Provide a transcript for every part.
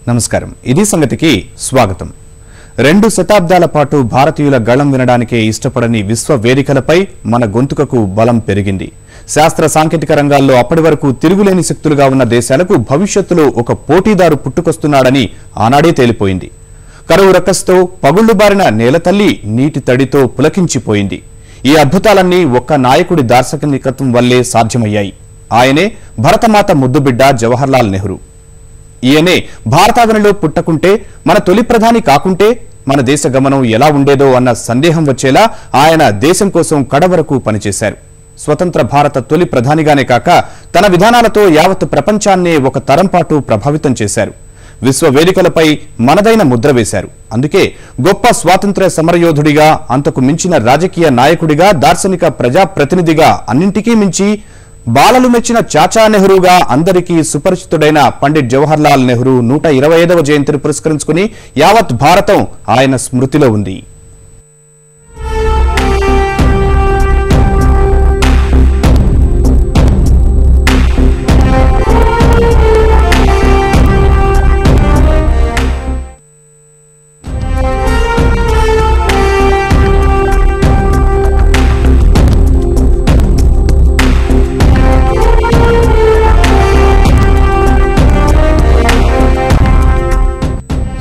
నమస్కారం ఇది సంగతికి స్వాగతం రెండు శతాబ్దాల పాటు భారతీయుల గళం వినడానికే ఇష్టపడని విశ్వ వేదికలపై మన గొంతుకకు బలం పెరిగింది శాస్త్ర సాంకేతిక రంగాల్లో అప్పటి వరకు తిరుగులేని శక్తులుగా ఉన్న దేశాలకు భవిష్యత్తులో ఒక పోటీదారు పుట్టుకొస్తున్నాడని ఆనాడే తేలిపోయింది కరువు రక్కస్తో పగుళ్లుబారిన నేలతల్లి నీటి తడితో పులకించిపోయింది ఈ అద్భుతాలన్నీ ఒక్క నాయకుడి దార్శనికత్వం వల్లే సాధ్యమయ్యాయి ఆయనే భరతమాత ముద్దుబిడ్డ జవహర్లాల్ నెహ్రూ ఈయనే భారతావనిలో పుట్టకుంటే మన తొలి ప్రధాని కాకుంటే మన దేశ గమనం ఎలా ఉండేదో అన్న సందేహం వచ్చేలా ఆయన దేశం కోసం కడవరకు పనిచేశారు స్వతంత్ర భారత తొలి ప్రధానిగానే కాక తన విధానాలతో యావత్ ప్రపంచాన్నే ఒక తరం పాటు ప్రభావితం చేశారు విశ్వ వేదికలపై మనదైన ముద్ర వేశారు అందుకే గొప్ప స్వాతంత్ర్య సమరయోధుడిగా అంతకు మించిన రాజకీయ నాయకుడిగా దార్శనిక ప్రజాప్రతినిధిగా అన్నింటికీ మించి బాలలు మెచ్చిన చాచా నెహ్రూగా అందరికీ సుపరిచితుడైన పండిట్ జవహర్లాల్ నెహ్రూ 125వ జయంతిని పురస్కరించుకుని యావత్ భారతం ఆయన స్మృతిలో ఉంది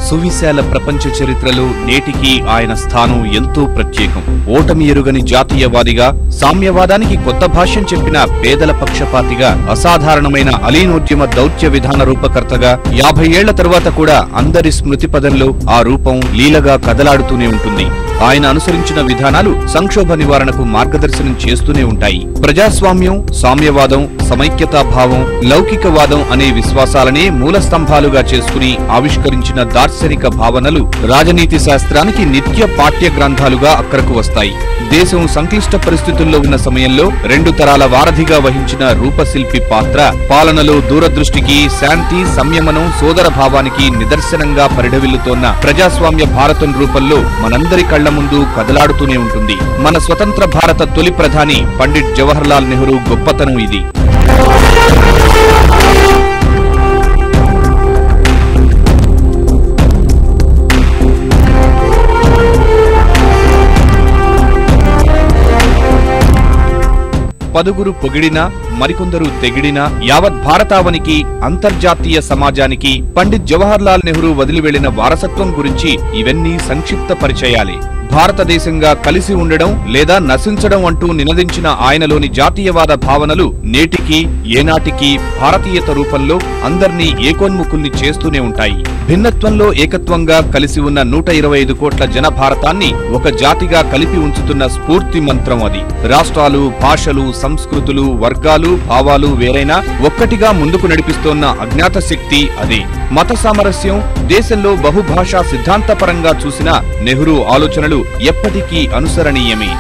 సువిశాల ప్రపంచ చరిత్రలో నేటికి ఆయన స్థానం ఎంతో ప్రత్యేకం ఓటమి ఎరుగని జాతీయవాదిగా సామ్యవాదానికి కొత్త భాష్యం చెప్పిన పేదల పక్షపాతిగా అసాధారణమైన అలీనోద్యమ దౌత్య విధాన రూపకర్తగా 50 ఏళ్ల తరువాత కూడా అందరి స్మృతి పదంలో ఆ రూపం లీలగా కదలాడుతూనే ఉంటుంది ఆయన అనుసరించిన విధానాలు సంక్షోభ నివారణకు మార్గదర్శనం చేస్తూనే ఉంటాయి ప్రజాస్వామ్యం సామ్యవాదం సమైక్యతాభావం లౌకికవాదం అనే విశ్వాసాలనే మూల స్తంభాలుగా చేసుకుని ఆవిష్కరించిన దార్శనిక భావనలు రాజనీతి శాస్త్రానికి నిత్య పాఠ్య గ్రంథాలుగా అక్కరకు వస్తాయి దేశం సంక్లిష్ట పరిస్థితుల్లో ఉన్న సమయంలో 2 తరాల వారధిగా వహించిన రూపశిల్పి పాత్ర పాలనలో దూరదృష్టికి శాంతి సంయమనం సోదర భావానికి నిదర్శనంగా పరిఢవిల్లుతోన్న ప్రజాస్వామ్య భారతం రూపంలో మనందరి కళ్ల ముందు కదలాడుతూనే ఉంటుంది మన స్వతంత్ర భారత తొలి ప్రధాని పండిట్ జవహర్లాల్ నెహ్రూ గొప్పతనం ఇది పదుగురు పొగిడినా మరికొందరు తెగిడినా యావత్ భారతావనికి అంతర్జాతీయ సమాజానికి పండిట్ జవహర్లాల్ నెహ్రూ వదిలి వెళ్లిన వారసత్వం గురించి ఇవన్నీ సంక్షిప్త పరిచయాలే భారతదేశంగా కలిసి ఉండడం లేదా నశించడం అంటూ నినదించిన ఆయనలోని జాతీయవాద భావనలు నేటికి ఏనాటికి భారతీయత రూపంలో అందర్నీ ఏకోన్ముఖుల్ని చేస్తూనే ఉంటాయి భిన్నత్వంలో ఏకత్వంగా కలిసి ఉన్న 125 కోట్ల జన భారతాన్ని ఒక జాతిగా కలిపి ఉంచుతున్న స్ఫూర్తి మంత్రం అది రాష్ట్రాలు భాషలు సంస్కృతులు వర్గాలు భావాలు వేరైనా ఒక్కటిగా ముందుకు నడిపిస్తోన్న అజ్ఞాత శక్తి అదే మత సామరస్యం దేశంలో బహుభాషా సిద్ధాంతపరంగా చూసిన నెహ్రూ ఆలోచనలు ఎప్పటికీ అనుసరణీయమే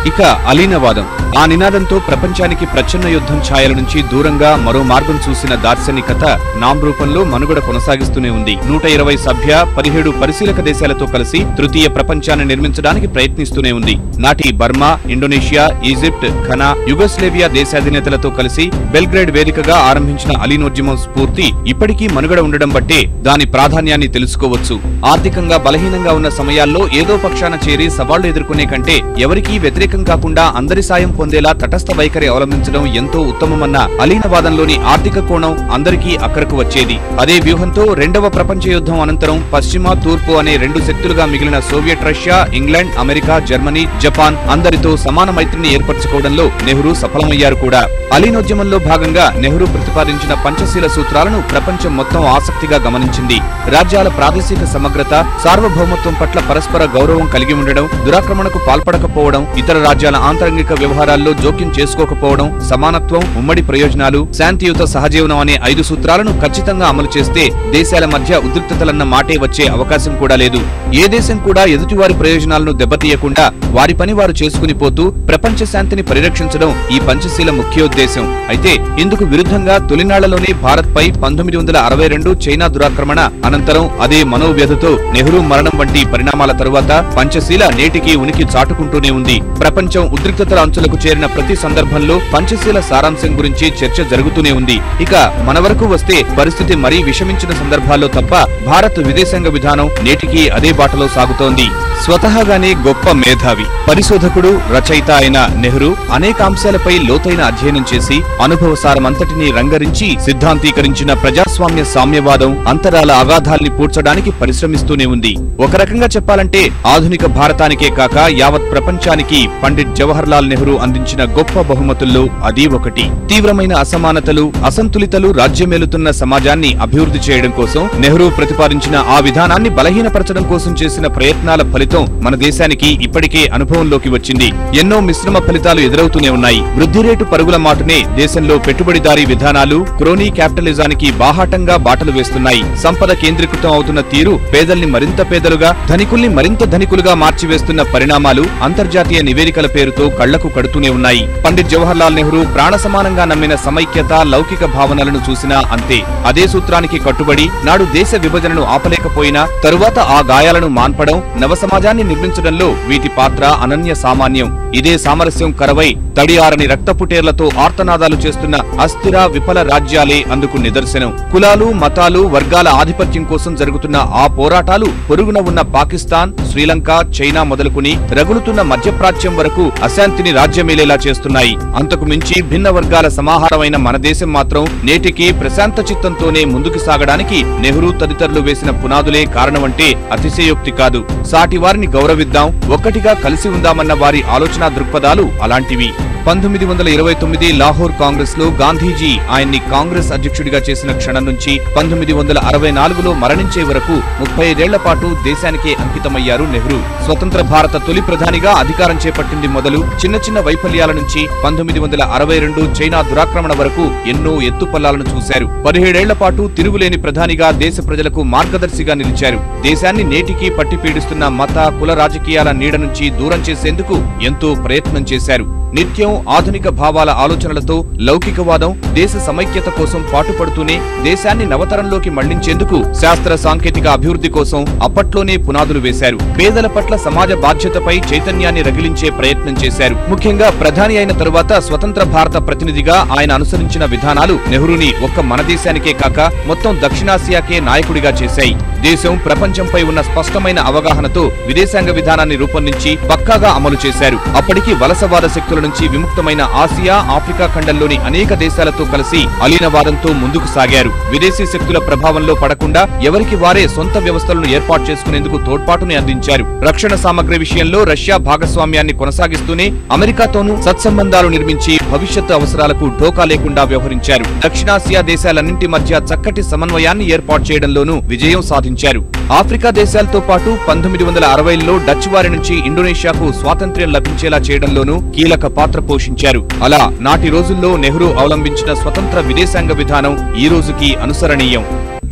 ఇక అలీనవాదం ఆ నినాదంతో ప్రపంచానికి ప్రచ్ఛన్న యుద్ధం ఛాయల నుంచి దూరంగా మరో మార్గం చూసిన దార్శనికత నామరూపంలో మనుగడ కొనసాగిస్తూనే ఉంది 120 సభ్య 17 పరిశీలక దేశాలతో కలిసి తృతీయ ప్రపంచాన్ని నిర్మించడానికి ప్రయత్నిస్తూనే ఉంది నాటి Burma Indonesia Egypt Ghana Yugoslavia దేశాధినేతలతో కలిసి బెల్గ్రేడ్ వేదికగా ఆరంభించిన అలీనోద్యమం స్ఫూర్తి ఇప్పటికీ మనుగడ ఉండడం బట్టే దాని ప్రాధాన్యాన్ని తెలుసుకోవచ్చు ఆర్థికంగా బలహీనంగా ఉన్న సమయాల్లో ఏదో పక్షాన చేరి సవాళ్లు ఎదుర్కొనే కంటే ఎవరికీ వ్యతిరేకం కాకుండా అందరి సాయం పొందేలా తటస్థ వైఖరి అవలంబించడం ఎంతో ఉత్తమమన్న అలీనవాదంలోని ఆర్థిక కోణం అందరికీ అక్కరకు వచ్చేది అదే వ్యూహంతో 2వ ప్రపంచ యుద్ధం అనంతరం పశ్చిమ తూర్పు అనే 2 శక్తులుగా మిగిలిన Soviet Russia England America Germany Japan అందరితో సమాన మైత్రిని ఏర్పరచుకోవడంలో నెహ్రూ సఫలమయ్యారు కూడా అలీనోద్యమంలో భాగంగా నెహ్రూ ప్రతిపాదించిన పంచశీల సూత్రాలను ప్రపంచం మొత్తం ఆసక్తిగా గమనించింది రాజ్యాల ప్రాదేశిక సమగ్రత సార్వభౌమత్వం పట్ల పరస్పర గౌరవం కలిగి ఉండడం దురాక్రమణకు పాల్పడకపోవడం ఇతర రాజ్యాల ఆంతరంగిక వ్యవహారాల్లో జోక్యం చేసుకోకపోవడం సమానత్వం ఉమ్మడి ప్రయోజనాలు శాంతియుత సహజీవనం అనే 5 సూత్రాలను ఖచ్చితంగా అమలు చేస్తే దేశాల మధ్య ఉద్రిక్తతలన్న మాటే వచ్చే అవకాశం కూడా లేదు ఏ దేశం కూడా ఎదుటివారి ప్రయోజనాలను దెబ్బతీయకుండా వారి పని వారు చేసుకుని పోతూ ప్రపంచ శాంతిని పరిరక్షించడం ఈ పంచశీల ముఖ్యోద్దేశం అయితే ఇందుకు విరుద్ధంగా తొలినాళ్లలోనే భారత్ పై 1962 చైనా దురాక్రమణ అనంతరం అదే మనోవ్యధతో నెహ్రూ మరణం వంటి పరిణామాల తరువాత పంచశీల నేటికి ఉనికి చాటుకుంటూనే ఉంది ప్రపంచం ఉద్రిక్తతల అంచులకు చేరిన ప్రతి సందర్భంలో పంచశీల సారాంశం గురించి చర్చ జరుగుతూనే ఉంది. ఇక మన వరకు వస్తే పరిస్థితి మరీ విషమించిన సందర్భాల్లో తప్ప భారత్ విదేశాంగ విధానం నేటికీ అదే బాటలో సాగుతోంది. స్వతహాగానే గొప్ప మేధావి, పరిశోధకుడు, రచయిత అయిన నెహ్రూ అనేక అంశాలపై లోతైన అధ్యయనం చేసి అనుభవసారమంతటినీ రంగరించి సిద్ధాంతీకరించిన ప్రజాస్వామ్య సామ్యవాదం అంతరాల అగాధాల్ని పూడ్చడానికి పరిశ్రమిస్తూనే ఉంది. ఒక రకంగా చెప్పాలంటే ఆధునిక భారతానికే కాక యావత్ ప్రపంచానికి పండిట్ జవహర్ లాల్ నెహ్రూ అందించిన గొప్ప బహుమతుల్లో అదీ ఒకటి. తీవ్రమైన అసమానతలు, అసంతులితలు రాజ్యమేలుతున్న సమాజాన్ని అభివృద్ధి చేయడం కోసం నెహ్రూ ప్రతిపాదించిన ఆ విధానాన్ని బలహీనపరచడం కోసం చేసిన ప్రయత్నాల ఫలితం మన దేశానికి ఇప్పటికే అనుభవంలోకి వచ్చింది. ఎన్నో మిశ్రమ ఫలితాలు ఎదురవుతూనే ఉన్నాయి. వృద్ధి రేటు పరుగుల మాటునే దేశంలో పెట్టుబడిదారీ విధానాలు క్రోనీ క్యాపిటలిజానికి బాహాటంగా బాటలు వేస్తున్నాయి. సంపద కేంద్రీకృతం అవుతున్న తీరు పేదల్ని మరింత పేదలుగా, ధనికుల్ని మరింత ధనికులుగా మార్చివేస్తున్న పరిణామాలు అంతర్జాతీయ నివేదికల పేరుతో కళ్లకు కడుతూనే ఉన్నాయి. పండిట్ జవహర్ లాల్ నెహ్రూ ప్రాణ సమానంగా నమ్మిన సమైక్యత, లౌకిక భావనలను చూసినా అంతే. అదే సూత్రానికి కట్టుబడి నాడు దేశ విభజనను ఆపలేకపోయినా తరువాత ఆ గాయాలను మాన్పడం, నవ సమాజాన్ని నిర్మించడంలో వీటి పాత్ర అనన్య సామాన్యం. ఇదే సామరస్యం కరవై తడియారని రక్తపుటేర్లతో ఆర్తనాదాలు చేస్తున్న అస్థిర విఫల రాజ్యాలే అందుకు నిదర్శనం. కులాలు, మతాలు, వర్గాల ఆధిపత్యం కోసం జరుగుతున్న ఆ పోరాటాలు పొరుగున ఉన్న పాకిస్తాన్, శ్రీలంక, చైనా మొదలుకుని రగులుతున్న మధ్యప్రాచ్యం వరకు అశాంతిని రాజ్యమేలేలా చేస్తున్నాయి. అంతకు మించి భిన్న వర్గాల సమాహారమైన మన దేశం మాత్రం నేటికి ప్రశాంత చిత్తంతోనే ముందుకు సాగడానికి నెహ్రూ తదితరులు వేసిన పునాదులే కారణమంటే అతిశయోక్తి కాదు. సాటి వారిని గౌరవిద్దాం, ఒక్కటిగా కలిసి ఉందామన్న వారి ఆలోచన దృక్పథాలు అలాంటివి. 1929 లాహోర్ కాంగ్రెస్ లో గాంధీజీ ఆయన్ని కాంగ్రెస్ అధ్యక్షుడిగా చేసిన క్షణం నుంచి 1964లో మరణించే వరకు 35 పాటు దేశానికే అంకితమయ్యారు నెహ్రూ. స్వతంత్ర భారత తొలి ప్రధానిగా అధికారం చేపట్టింది మొదలు చిన్న చిన్న వైఫల్యాల నుంచి 1962 చైనా దురాక్రమణ వరకు ఎన్నో ఎత్తుపల్లాలను చూశారు. 17 పాటు తిరుగులేని ప్రధానిగా దేశ ప్రజలకు మార్గదర్శిగా నిలిచారు. దేశాన్ని నేటికీ పట్టి పీడిస్తున్న మత, కుల రాజకీయాల నీడ నుంచి దూరం చేసేందుకు ఎంతో ప్రయత్నం చేశారు. నిత్యం ఆధునిక భావాల ఆలోచనలతో లౌకికవాదం, దేశ సమైక్యత కోసం పాటుపడుతూనే దేశాన్ని నవతరంలోకి మళ్లించేందుకు శాస్త్ర సాంకేతిక అభివృద్ధి కోసం అప్పట్లోనే పునాదులు వేశారు. పేదల పట్ల సమాజ బాధ్యతపై చైతన్యాన్ని రగిలించే ప్రయత్నం చేశారు. ముఖ్యంగా ప్రధాని అయిన తరువాత స్వతంత్ర భారత ప్రతినిధిగా ఆయన అనుసరించిన విధానాలు నెహ్రూని ఒక్క మన దేశానికే కాక మొత్తం దక్షిణాసియాకే నాయకుడిగా చేశాయి. దేశం ప్రపంచంపై ఉన్న స్పష్టమైన అవగాహనతో విదేశాంగ విధానాన్ని రూపొందించి పక్కాగా అమలు చేశారు. అప్పటికి వలసవాద శక్తుల నుంచి విముక్తమైన ఆసియా, ఆఫ్రికా ఖండంలోని అనేక దేశాలతో కలిసి అలీనవాదంతో ముందుకు సాగారు. విదేశీ శక్తుల ప్రభావంలో పడకుండా ఎవరికి వారే సొంత వ్యవస్థలను ఏర్పాటు చేసుకునేందుకు తోడ్పాటుని అందించారు. రక్షణ సామగ్రి విషయంలో రష్యా భాగస్వామ్యాన్ని కొనసాగిస్తూనే అమెరికాతోనూ సత్సంబంధాలు నిర్మించి భవిష్యత్తు అవసరాలకు ఢోకా లేకుండా వ్యవహరించారు. దక్షిణాసియా దేశాలన్నింటి మధ్య చక్కటి సమన్వయాన్ని ఏర్పాటు చేయడంలోనూ విజయం సాధించారు. ఆఫ్రికా దేశాలతో పాటు 1960లో డచ్ వారి నుంచి ఇండోనేషియాకు స్వాతంత్ర్యం లభించేలా చేయడంలోనూ కీలక పాత్ర పోషించారు. అలా నాటి రోజుల్లో నెహ్రూ అవలంబించిన స్వతంత్ర విదేశాంగ విధానం ఈ రోజుకి అనుసరణీయం.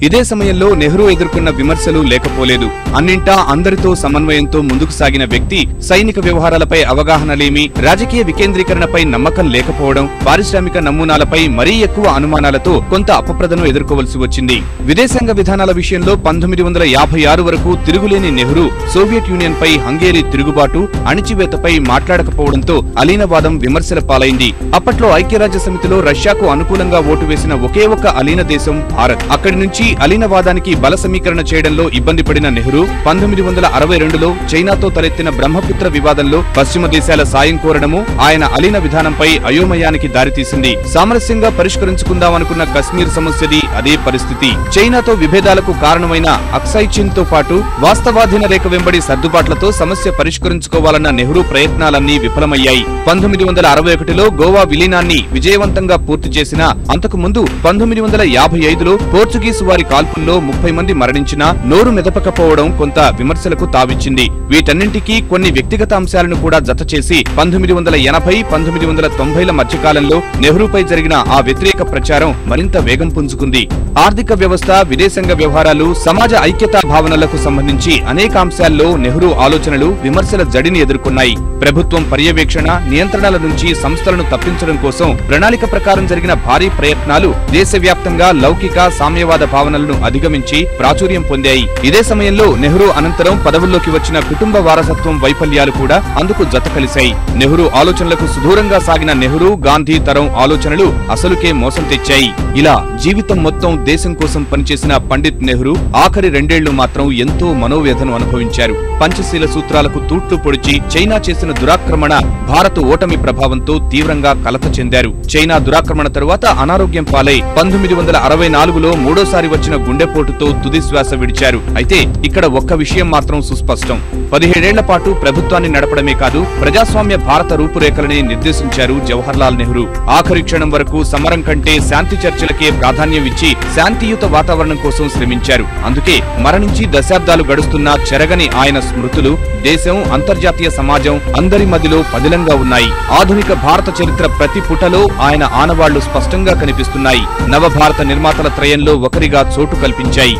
ఇదే సమయంలో నెహ్రూ ఎదుర్కొన్న విమర్శలు లేకపోలేదు. అన్నింటా అందరితో సమన్వయంతో ముందుకు సాగిన వ్యక్తి సైనిక వ్యవహారాలపై అవగాహన లేమి, రాజకీయ వికేంద్రీకరణపై నమ్మకం లేకపోవడం, పారిశ్రామిక నమూనాలపై మరీ ఎక్కువ అనుమానాలతో కొంత అపప్రదను ఎదుర్కోవలసి వచ్చింది. విదేశాంగ విధానాల విషయంలో 1956 వరకు తిరుగులేని నెహ్రూ సోవియట్ యూనియన్ పై హంగేరీ తిరుగుబాటు, అణిచివేతపై మాట్లాడకపోవడంతో అలీనవాదం విమర్శల పాలైంది. అప్పట్లో ఐక్యరాజ్య సమితిలో రష్యాకు అనుకూలంగా ఓటు వేసిన ఒకే ఒక్క అలీన దేశం భారత్. అక్కడి నుంచి అలీనవాదానికి బల సమీకరణ చేయడంలో ఇబ్బంది పడిన నెహ్రూ 1962లో చైనాతో తలెత్తిన బ్రహ్మపుత్ర వివాదంలో పశ్చిమ దేశాల సాయం కోరడము ఆయన అలీన విధానంపై అయోమయానికి దారితీసింది. సామరస్యంగా పరిష్కరించుకుందామనుకున్న కశ్మీర్ సమస్యది అదే పరిస్థితి. చైనాతో విభేదాలకు కారణమైన అక్సై చీన్ తో పాటు వాస్తవాధీన రేఖ వెంబడి సర్దుబాట్లతో సమస్య పరిష్కరించుకోవాలన్న నెహ్రూ ప్రయత్నాలన్నీ విఫలమయ్యాయి. 1961లో గోవా విలీనాన్ని విజయవంతంగా పూర్తి చేసిన అంతకు ముందు 1955లో పోర్చుగీసు వారి కాల్పుల్లో 30 మంది మరణించినా నోరు మెదపకపోవడం కొంత విమర్శలకు తావిచ్చింది. వీటన్నింటికీ కొన్ని వ్యక్తిగత అంశాలను కూడా జతచేసి 1980, 1990ల మధ్యకాలంలో నెహ్రూపై జరిగిన ఆ వ్యతిరేక ప్రచారం మరింత వేగం పుంజుకుంది. ఆర్థిక వ్యవస్థ, విదేశాంగ వ్యవహారాలు, సమాజ ఐక్యతా భావనలకు సంబంధించి అనేక అంశాల్లో నెహ్రూ ఆలోచనలు విమర్శల జడిని ఎదుర్కొన్నాయి. ప్రభుత్వం పర్యవేక్షణ, నియంత్రణల నుంచి సంస్థలను తప్పించడం కోసం ప్రణాళిక ప్రకారం జరిగిన భారీ ప్రయత్నాలు దేశవ్యాప్తంగా లౌకిక, సామ్యవాద భావనలను అధిగమించి ప్రాచుర్యం పొందాయి. ఇదే సమయంలో నెహ్రూ అనంతరం పదవుల్లోకి వచ్చిన కుటుంబ వారసత్వం వైఫల్యాలు కూడా అందుకు జత కలిశాయి. నెహ్రూ ఆలోచనలకు సుదూరంగా సాగిన నెహ్రూ గాంధీ తరం ఆలోచనలు అసలుకే మోసం తెచ్చాయి. ఇలా జీవితం మొత్తం దేశం కోసం పనిచేసిన పండిత్ నెహ్రూ ఆఖరి 2 ఏళ్లు మాత్రం ఎంతో మనోవ్యధను అనుభవించారు. పంచశీల సూత్రాలకు తూట్లు పొడిచి చైనా చేసిన దురాక్రమణ, భారత ఓటమి ప్రభావంతో తీవ్రంగా కలత చెందారు. చైనా దురాక్రమణ తరువాత అనారోగ్యం పాలై 1964లో మూడోసారి వచ్చిన గుండెపోటుతో తుది శ్వాస విడిచారు. అయితే ఇక్కడ ఒక్క విషయం మాత్రం సుస్పష్టం. 17 ఏళ్ల పాటు ప్రభుత్వాన్ని నడపడమే కాదు, ప్రజాస్వామ్య భారత రూపురేఖలని నిర్దేశించారు జవహర్లాల్ నెహ్రూ. ఆఖరి క్షణం వరకు సమరం కంటే శాంతి చర్చలకే ప్రాధాన్యం ఇచ్చి శాంతియుత వాతావరణం కోసం శ్రమించారు. అందుకే మరణించి దశాబ్దాలు గడుస్తున్నా చెరగని ఆయన స్మృతులు దేశం, అంతర్జాతీయ సమాజం అందరి మధ్యలో పదిలంగా ఉన్నాయి. ఆధునిక భారత చరిత్ర ప్రతి పుటలో ఆయన ఆనవాళ్లు స్పష్టంగా కనిపిస్తున్నాయి. నవభారత నిర్మాతల త్రయంలో ఒకరిగా చోటు కల్పించాయి.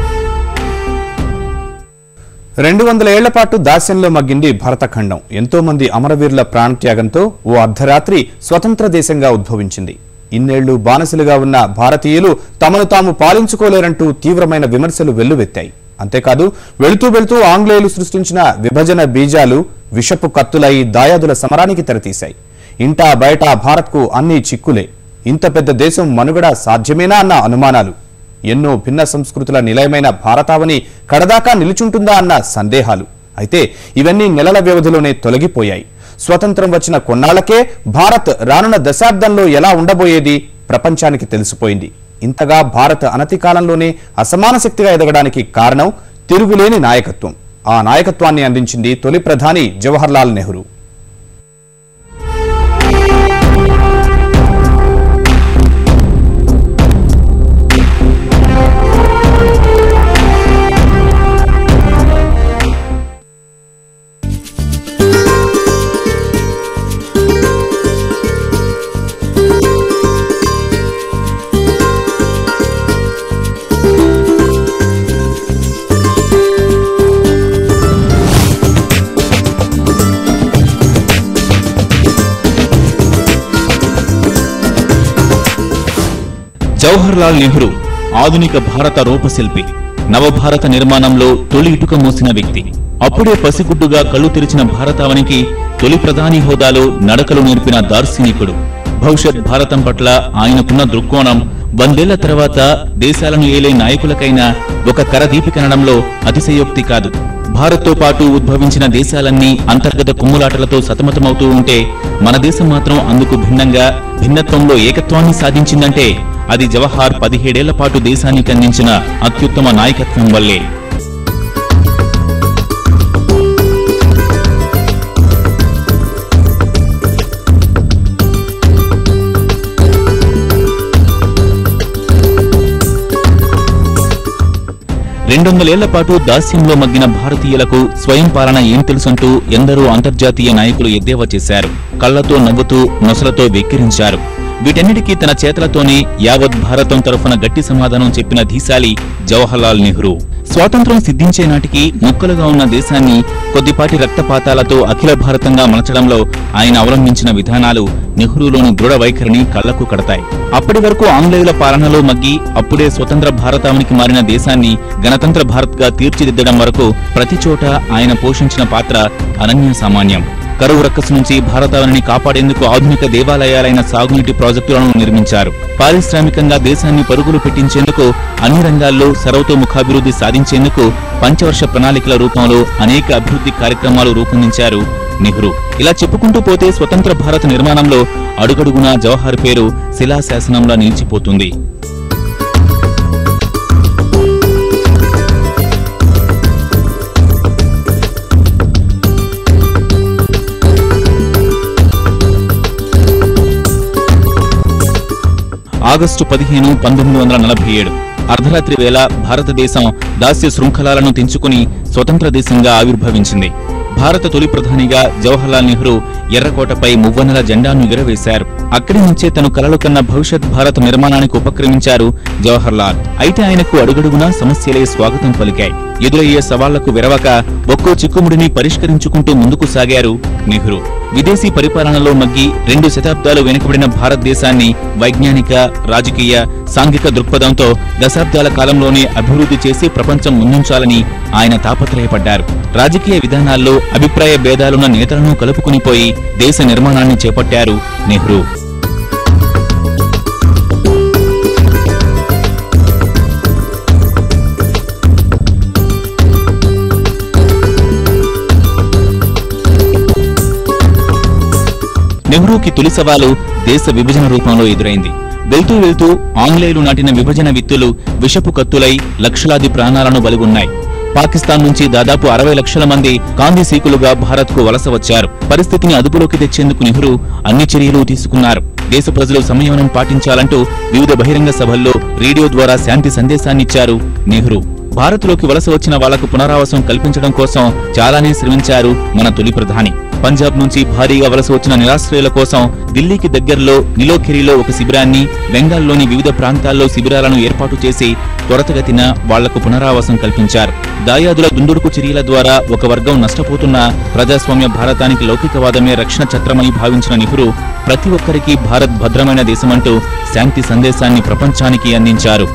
200 ఏళ్ల పాటు దాస్యంలో మగ్గింది భరతఖండం. ఎంతో మంది అమరవీరుల ప్రాణత్యాగంతో ఓ అర్ధరాత్రి స్వతంత్ర దేశంగా ఉద్భవించింది. ఇన్నేళ్లు బానిసలుగా ఉన్న భారతీయులు తమను తాము పాలించుకోలేరంటూ తీవ్రమైన విమర్శలు వెల్లువెత్తాయి. అంతేకాదు, వెళుతూ వెళుతూ ఆంగ్లేయులు సృష్టించిన విభజన బీజాలు విషపు కత్తులై దాయాదుల సమరానికి తెరతీశాయి. ఇంటా బయట భారత్కు అన్నీ చిక్కులే. ఇంత పెద్ద దేశం మనుగడ సాధ్యమేనా అన్న అనుమానాలు, ఎన్నో భిన్న సంస్కృతుల నిలయమైన భారతావని కడదాకా నిలుచుంటుందా అన్న సందేహాలు. అయితే ఇవన్నీ నెలల వ్యవధిలోనే తొలగిపోయాయి. స్వతంత్రం వచ్చిన కొన్నాళ్లకే భారత్ రానున్న దశాబ్దంలో ఎలా ఉండబోయేది ప్రపంచానికి తెలిసిపోయింది. ఇంతగా భారత్ అనతి కాలంలోనే అసమాన శక్తిగా ఎదగడానికి కారణం తిరుగులేని నాయకత్వం. ఆ నాయకత్వాన్ని అందించింది తొలి ప్రధాని జవహర్లాల్ నెహ్రూ. జవహర్లాల్ నెహ్రూ ఆధునిక భారత రూపశిల్పి, నవభారత నిర్మాణంలో తొలి ఇటుక మోసిన వ్యక్తి. అప్పుడే పసిగుడ్డుగా కళ్ళు తెరిచిన భారతావనికి తొలి ప్రధాని హోదాలో నడకలు నేర్పిన దార్శనికుడు. భవిష్యత్ భారతం పట్ల ఆయనకున్న దృక్కోణం 100 ఏళ్ల తర్వాత దేశాలను ఏలే నాయకులకైనా ఒక కరదీపికనడంలో అతిశయోక్తి కాదు. భారత్తో పాటు ఉద్భవించిన దేశాలన్నీ అంతర్గత కుమ్ములాటలతో సతమతమవుతూ ఉంటే మన దేశం మాత్రం అందుకు భిన్నంగా భిన్నత్వంలో ఏకత్వాన్ని సాధించిందంటే అది జవహర్ 17 ఏళ్ల పాటు దేశానికి అందించిన అత్యుత్తమ నాయకత్వం వల్లే. రెండొందలేళ్ల పాటు దాస్యంలో మగ్గిన భారతీయులకు స్వయం పాలన ఏం తెలుసంటూ ఎందరో అంతర్జాతీయ నాయకులు ఎద్దేవా చేశారు. కళ్లతో నవ్వుతూ నొసలతో వెక్కిరించారు. వీటన్నిటికీ తన చేతలతోనే యావత్ భారతం తరఫున గట్టి సమాధానం చెప్పిన ధీశాలి జవహర్లాల్ నెహ్రూ. స్వాతంత్ర్యం సిద్ధించే నాటికి ముక్కలుగా ఉన్న దేశాన్ని కొద్దిపాటి రక్తపాతాలతో అఖిల భారతంగా మలచడంలో ఆయన అవలంబించిన విధానాలు నెహ్రూలోని దృఢ వైఖరిని కళ్లకు కడతాయి. అప్పటి వరకు ఆంగ్లేయుల పాలనలో మగ్గి అప్పుడే స్వతంత్ర భారతావనికి మారిన దేశాన్ని గణతంత్ర భారత్ గా తీర్చిదిద్దడం వరకు ప్రతి చోట ఆయన పోషించిన పాత్ర అనన్య సామాన్యం. కరువు రక్కసు నుంచి భారతావనిని కాపాడేందుకు ఆధునిక దేవాలయాలైన సాగునీటి ప్రాజెక్టులను నిర్మించారు. పారిశ్రామికంగా దేశాన్ని పరుగులు పెట్టించేందుకు అన్ని రంగాల్లో సర్వతోముఖాభివృద్ధి సాధించేందుకు పంచవర్ష ప్రణాళికల రూపంలో అనేక అభివృద్ధి కార్యక్రమాలు రూపొందించారు నెహ్రూ. ఇలా చెప్పుకుంటూ పోతే స్వతంత్ర భారత నిర్మాణంలో అడుగడుగునా జవహర్ పేరు శిలాశాసనంలా నిలిచిపోతుంది. ఆగస్టు 15, 1947 అర్ధరాత్రి వేళ భారతదేశం దాస్య శృంఖలాలను తెంచుకుని స్వతంత్ర దేశంగా ఆవిర్భవించింది. భారత తొలి ప్రధానిగా జవహర్లాల్ నెహ్రూ ఎర్రకోటపై మువ్వన్నెల జెండాను ఎగురవేశారు. అక్కడి నుంచే తను కలలు కన్న భవిష్యత్ భారత నిర్మాణానికి ఉపక్రమించారు జవహర్లాల్. అయితే ఆయనకు అడుగడుగునా సమస్యలే స్వాగతం పలికాయి. ఎదురయ్యే సవాళ్లకు విరవక ఒక్కో చిక్కుముడిని పరిష్కరించుకుంటూ ముందుకు సాగారు నెహ్రూ. విదేశీ పరిపాలనలో మగ్గి 2 శతాబ్దాలు వెనుకబడిన భారతదేశాన్ని వైజ్ఞానిక, రాజకీయ, సాంఘిక దృక్పథంతో దశాబ్దాల కాలంలోనే అభివృద్ధి చేసి ప్రపంచం ముందుంచాలని ఆయన తాపత్రయపడ్డారు. రాజకీయ విధానాల్లో అభిప్రాయ భేదాలున్న నేతలను కలుపుకునిపోయి దేశ నిర్మాణాన్ని చేపట్టారు నెహ్రూ. నెహ్రూకి తొలి సవాలు దేశ విభజన రూపంలో ఎదురైంది. వెళ్తూ వెళ్తూ ఆంగ్లేయులు నాటిన విభజన విత్తులు విషపు కత్తులై లక్షలాది ప్రాణాలను బలిగొన్నాయి. పాకిస్తాన్ నుంచి దాదాపు 60 లక్షల మంది కాందిసీకులుగా భారత్కు వలస వచ్చారు. పరిస్థితిని అదుపులోకి తెచ్చేందుకు నెహ్రూ అన్ని చర్యలు తీసుకున్నారు. దేశ ప్రజలు సంయమనం పాటించాలంటూ వివిధ బహిరంగ సభల్లో రేడియో ద్వారా శాంతి సందేశాన్నిచ్చారు నెహ్రూ. భారత్లోకి వలస వచ్చిన వాళ్లకు పునరావాసం కల్పించడం కోసం చాలానే శ్రమించారు మన తొలి ప్రధాని. పంజాబ్ నుంచి భారీగా వలస వచ్చిన నిరాశ్రయుల కోసం ఢిల్లీకి దగ్గరలో నిలోఖిరిలో ఒక శిబిరాన్ని, బెంగాల్లోని వివిధ ప్రాంతాల్లో శిబిరాలను ఏర్పాటు చేసి త్వరతగతిన వాళ్లకు పునరావాసం కల్పించారు. దాయాదుల దుందుడుకు చర్యల ద్వారా ఒక వర్గం నష్టపోతున్న ప్రజాస్వామ్య భారతానికి లౌకికవాదమే రక్షణ ఛత్రమని భావించిన నెహ్రూ ప్రతి ఒక్కరికి భారత్ భద్రమైన దేశమంటూ శాంతి సందేశాన్ని ప్రపంచానికి అందించారు.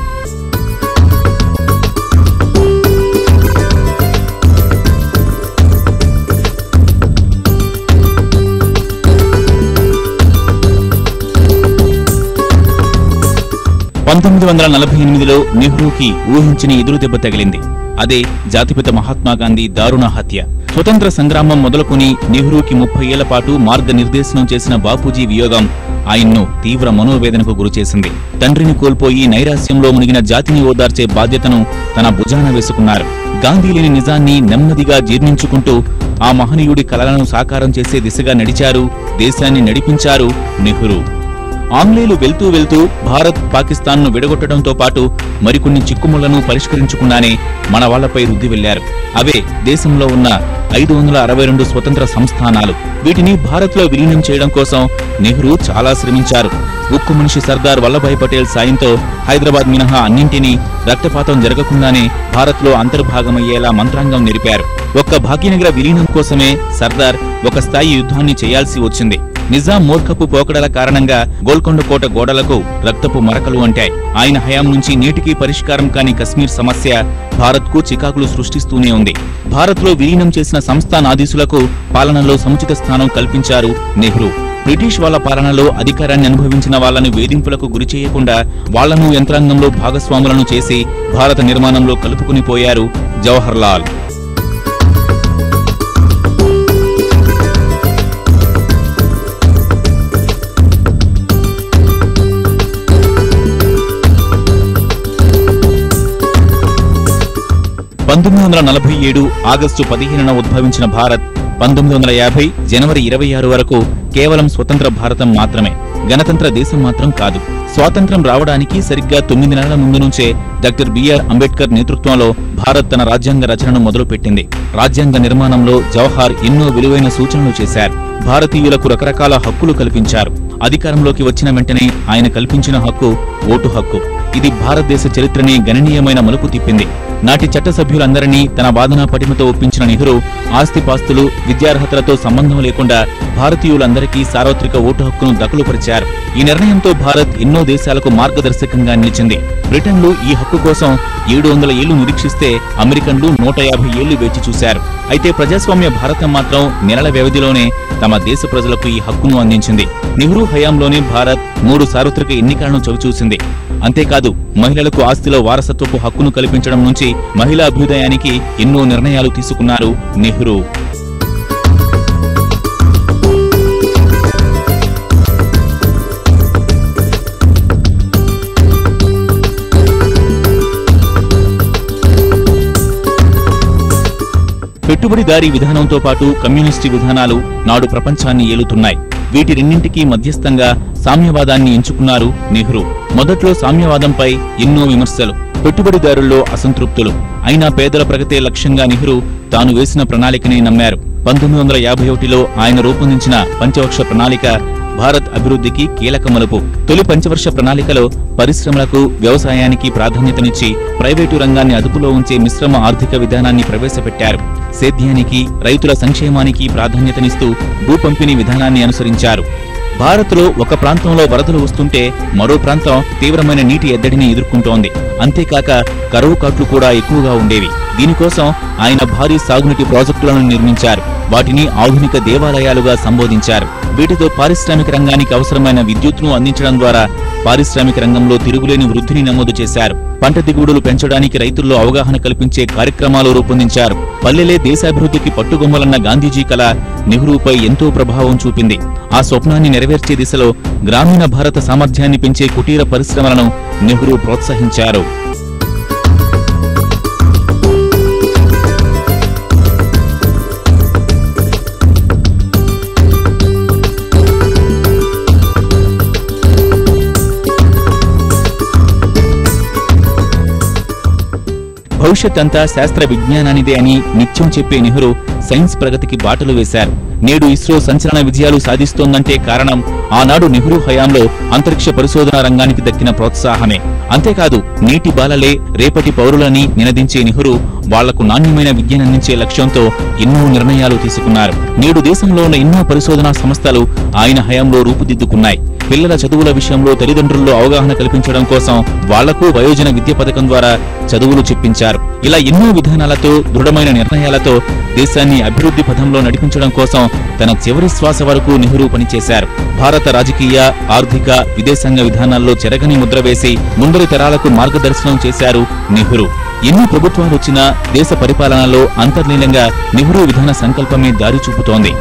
నెహ్రూకి ఊహించని ఎదురుదెబ్బ తగిలింది. అదే జాతిపిత మహాత్మాగాంధీ దారుణ హత్య. స్వతంత్ర సంగ్రామం మొదలుకొని నెహ్రూకి 30 ఏళ్ల పాటు మార్గనిర్దేశనం చేసిన బాపూజీ వియోగం ఆయన్ను తీవ్ర మనోవేదనకు గురిచేసింది. తండ్రిని కోల్పోయి నైరాశ్యంలో మునిగిన జాతిని ఓదార్చే బాధ్యతను తన భుజాన వేసుకున్నారు. గాంధీలేని నిజాన్ని నెమ్మదిగా జీర్ణించుకుంటూ ఆ మహనీయుడి కలలను సాకారం చేసే దిశగా నడిచారు, దేశాన్ని నడిపించారు నెహ్రూ. ఆంగ్లేయులు వెళ్తూ వెళ్తూ భారత్, పాకిస్తాన్ను విడగొట్టడంతో పాటు మరికొన్ని చిక్కుముళ్లను పరిష్కరించకుండానే మన వాళ్లపై రుద్ది వెళ్లారు. అవే దేశంలో ఉన్న 562 స్వతంత్ర సంస్థానాలు. వీటిని భారత్లో విలీనం చేయడం కోసం నెహ్రూ చాలా శ్రమించారు. ఉక్కు మనిషి సర్దార్ వల్లభాయ్ పటేల్ సాయంతో హైదరాబాద్ మినహా అన్నింటినీ రక్తపాతం జరగకుండానే భారత్లో అంతర్భాగమయ్యేలా మంత్రాంగం నిలిపారు. ఒక్క భాగ్యనగర విలీనం కోసమే సర్దార్ ఒక స్థాయి యుద్ధాన్ని చేయాల్సి వచ్చింది. నిజాం మూర్ఖపు పోకడల కారణంగా గోల్కొండ కోట గోడలకు రక్తపు మరకలు అంటాయి. ఆయన హయాం నుంచి నేటికీ పరిష్కారం కాని కశ్మీర్ సమస్య భారత్కు చికాకులు సృష్టిస్తూనే ఉంది. భారత్లో విలీనం చేసిన సంస్థానాధీశులకు పాలనలో సముచిత స్థానం కల్పించారు నెహ్రూ. బ్రిటిష్ వాళ్ల పాలనలో అధికారాన్ని అనుభవించిన వాళ్లను వేధింపులకు గురిచేయకుండా వాళ్లను యంత్రాంగంలో భాగస్వాములను చేసి భారత నిర్మాణంలో కలుపుకునిపోయారు జవహర్లాల్. ఆగస్టు 15న ఉద్భవించిన భారత్ 1950 జనవరి 26 వరకు కేవలం స్వతంత్ర భారతం మాత్రమే, గణతంత్ర దేశం మాత్రం కాదు. స్వాతంత్ర్యం రావడానికి సరిగ్గా 9 నెలల ముందు నుంచే డాక్టర్ బిఆర్ అంబేద్కర్ నేతృత్వంలో భారత్ తన రాజ్యాంగ రచనను మొదలుపెట్టింది. రాజ్యాంగ నిర్మాణంలో జవహర్ ఎన్నో విలువైన సూచనలు చేశారు. భారతీయులకు రకరకాల హక్కులు కల్పించారు. అధికారంలోకి వచ్చిన వెంటనే ఆయన కల్పించిన హక్కు ఓటు హక్కు. ఇది భారతదేశ చరిత్రని గణనీయమైన మలుపు తిప్పింది. నాటి చట్టసభ్యులందరినీ తన వాదనా పటిమతో ఒప్పించిన నెహ్రూ ఆస్తిపాస్తులు, విద్యార్హతలతో సంబంధం లేకుండా భారతీయులందరికీ సార్వత్రిక ఓటు హక్కును దఖలుపరిచారు. ఈ నిర్ణయంతో భారత్ ఎన్నో దేశాలకు మార్గదర్శకంగా నిలిచింది. బ్రిటన్లు ఈ హక్కు కోసం 700 ఏళ్లు నిరీక్షిస్తే అమెరికన్లు 150 ఏళ్లు వేచి చూశారు. అయితే ప్రజాస్వామ్య భారతం మాత్రం నెలల వ్యవధిలోనే తమ దేశ ప్రజలకు ఈ హక్కును అందించింది. నెహ్రూ హయాంలోనే భారత్ 3 సార్వత్రిక ఎన్నికలను చవిచూసింది. అంతేకాదు మహిళలకు ఆస్తిలో వారసత్వపు హక్కును కల్పించడం నుంచి మహిళా అభ్యుదయానికి ఎన్నో నిర్ణయాలు తీసుకున్నారు నెహ్రూ. పెట్టుబడిదారీ విధానంతో పాటు కమ్యూనిస్టు విధానాలు నాడు ప్రపంచాన్ని ఏలుతున్నాయి. వీటి రెండింటికీ మధ్యస్థంగా సామ్యవాదాన్ని ఎంచుకున్నారు నెహ్రూ. మొదట్లో సామ్యవాదంపై ఎన్నో విమర్శలు, పెట్టుబడిదారుల్లో అసంతృప్తులు. అయినా పేదల ప్రగతే లక్ష్యంగా నెహ్రూ తాను వేసిన ప్రణాళికనే నమ్మారు. 1951లో ఆయన రూపొందించిన పంచవర్ష ప్రణాళిక భారత్ అభివృద్ధికి కీలక మలుపు. తొలి పంచవర్ష ప్రణాళికలో పరిశ్రమలకు, వ్యవసాయానికి ప్రాధాన్యతనిచ్చి ప్రైవేటు రంగాన్ని అదుపులో ఉంచే మిశ్రమ ఆర్థిక విధానాన్ని ప్రవేశపెట్టారు. సేద్యానికి, రైతుల సంక్షేమానికి ప్రాధాన్యతనిస్తూ భూ పంపిణీ విధానాన్ని అనుసరించారు. భారత్లో ఒక ప్రాంతంలో వరదలు వస్తుంటే మరో ప్రాంతం తీవ్రమైన నీటి ఎద్దడిని ఎదుర్కొంటోంది. అంతేకాక కరువు కాట్లు కూడా ఎక్కువగా ఉండేవి. దీనికోసం ఆయన భారీ సాగునీటి ప్రాజెక్టులను నిర్మించారు. వాటిని ఆధునిక దేవాలయాలుగా సంబోధించారు. వీటితో పారిశ్రామిక రంగానికి అవసరమైన విద్యుత్తును అందించడం ద్వారా పారిశ్రామిక రంగంలో తిరుగులేని వృద్ధిని నమోదు చేశారు. పంట దిగుబడులు పెంచడానికి రైతుల్లో అవగాహన కల్పించే కార్యక్రమాలు రూపొందించారు. పల్లెలే దేశాభివృద్ధికి పట్టుగొమ్మలన్న గాంధీజీ కల నెహ్రూపై ఎంతో ప్రభావం చూపింది. ఆ స్వప్నాన్ని నెరవేర్చే దిశలో గ్రామీణ భారత సామర్థ్యాన్ని పెంచే కుటీర పరిశ్రమలను నెహ్రూ ప్రోత్సహించారు. భవిష్యత్ అంతా శాస్త్ర విజ్ఞానానిదే అని నిత్యం చెప్పే నెహ్రూ సైన్స్ ప్రగతికి బాటలు వేశారు. నేడు ఇస్రో సంచలన విజయాలు సాధిస్తోందంటే కారణం ఆనాడు నెహ్రూ హయాంలో అంతరిక్ష పరిశోధన రంగానికి దక్కిన ప్రోత్సాహమే. అంతేకాదు నీటి బాలలే రేపటి పౌరులని నినదించే నెహ్రూ వాళ్లకు నాణ్యమైన విద్యనందించే లక్ష్యంతో ఎన్నో నిర్ణయాలు తీసుకున్నారు. నేడు దేశంలో ఉన్న ఎన్నో పరిశోధనా సంస్థలు ఆయన హయాంలో రూపుదిద్దుకున్నాయి. పిల్లల చదువుల విషయంలో తల్లిదండ్రుల్లో అవగాహన కల్పించడం కోసం వాళ్లకు వయోజన విద్య పథకం ద్వారా చదువులు చెప్పించారు. ఇలా ఎన్నో విధానాలతో, దృఢమైన నిర్ణయాలతో దేశాన్ని అభివృద్ధి పథంలో నడిపించడం కోసం తన చివరి శ్వాస వరకు నెహ్రూ పనిచేశారు. భారత రాజకీయ, ఆర్థిక, విదేశాంగ విధానాల్లో చెరగని ముద్ర వేసి ముందరి తరాలకు మార్గదర్శనం చేశారు నెహ్రూ. ఎన్ని ప్రభుత్వాలొచ్చినా దేశ పరిపాలనలో అంతర్లీనంగా నెహ్రూ విధాన సంకల్పమే దారి చూపుతోంది.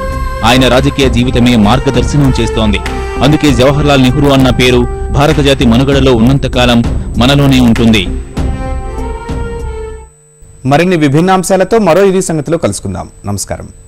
ఆయన రాజకీయ జీవితమే మార్గదర్శనం చేస్తోంది. అందుకే జవహర్లాల్ నెహ్రూ అన్న పేరు భారత జాతి మనుగడలో ఉన్నంతకాలం మనలోనే ఉంటుంది. మరిన్ని విభిన్న అంశాలతో మరో ఇది సంగతిలో కలుసుకుందాం. నమస్కారం.